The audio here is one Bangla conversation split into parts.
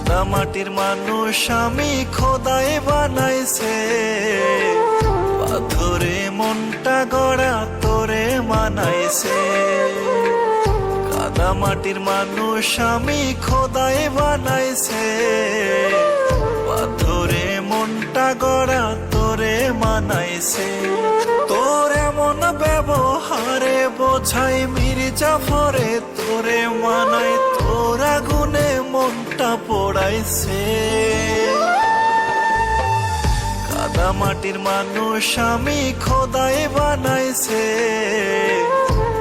কাদা মাটির মানুষ আমি খোদাই বানাইছে, পাথরে মনটা গড়া তোরে মানাইছে। কাদা মাটির মানুষ আমি খোদাই বানাইছে, পাথরে মনটা গড়া তোরে মানাইছে। তোর এমন ব্যবহারে বোঝাই মীর জাফরে তোরে মানাই, তোর আগুনে মনটা পোড়াইছে। কাদা মাটির মানুষ আমি খোদাই বানাইছে,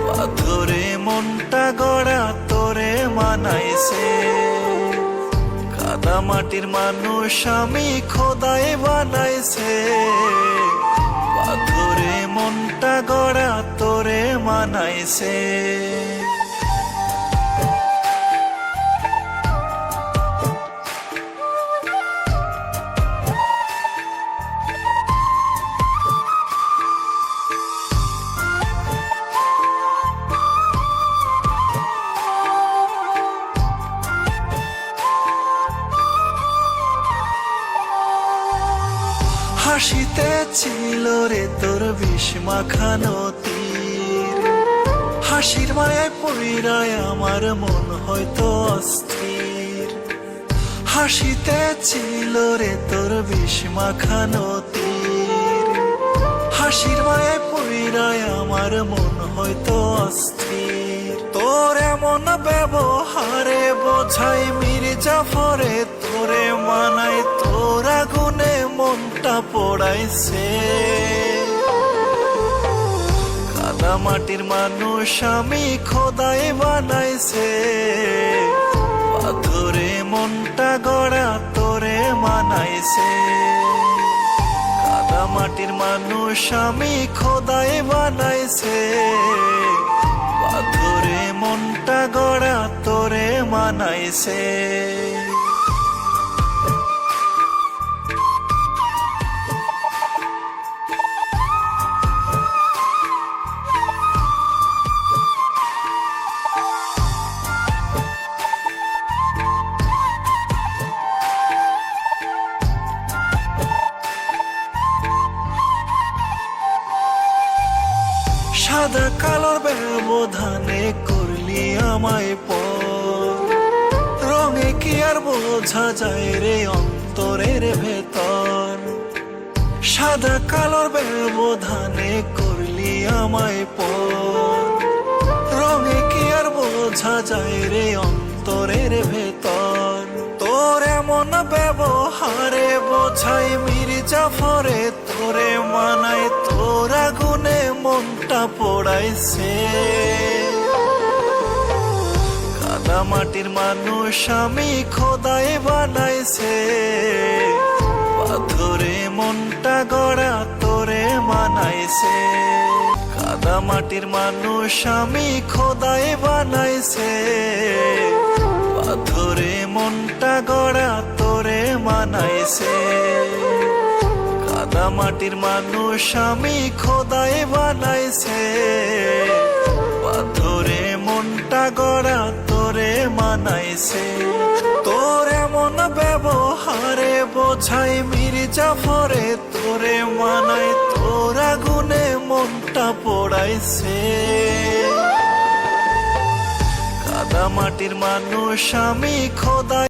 পাথরে মনটা গড়া তোরে মানাইছে। কাদা মাটির মানুষ আমি খোদাই বানাইছে, পাথরে মনটা গড়া তোরে মানাইছে। হাসিতে ছিল রে তোর বিষ মাখানো তীর, হাসির মায়ায় পইড়ায় আমার মন হয়তো অস্থির। হাসিতে ছিল রে তোর বিষ মাখানো তীর, হাসির মায়ায় পইড়ায় আমার মন হয়তো অস্থির। তোর এমন ব্যবহারে বোঝাই মীর জাফরে তোরে মানাই, তোর আগুনে মনটা পোড়াইছে। কাদা মাটির মানুষ আমি খোদাই বানাইছে, পাথরে মনটা গড়া তোরে মানাইছে। কাদা মাটির মানুষ আমি খোদাই বানাইছে, পাথরে মনটা গড়া তোরে মানাইছে। সাদা কালোর ব্যবধানে করলি আমায় পর, রঙে কি আর বোঝা যায় রে অন্তরের ভেতর। সাদা কালোর ব্যবধানে করলি আমায় পর, রঙে কি আর বোঝা যায় রে অন্তরের ভেতর। তোর এমন ব্যবহারে বোঝাই মীর জাফরে তোরে মানাই, তোর আগুনে মনটা পোড়াইছে। কাদা মাটির মানুষ আমি খোদাই বানাইছে, পাথরে মনটা গড়া তোরে মানাইছে। কাদা মাটির মানুষ আমি খোদাই বানাইছে, পাথরে মনটা গড়া তোরে মানাইছে। কাদা মাটির মানুষ আমি খোদাই বানাইছে, পাথরে মনটা গড়া তোরে মানাইছে। তোর এমন ব্যবহারে বোঝাই মীর জাফরে তোরে মানাই, তোর আগুনে মনটা পোড়াইছে। কাদা মাটির মানুষ আমি খোদাই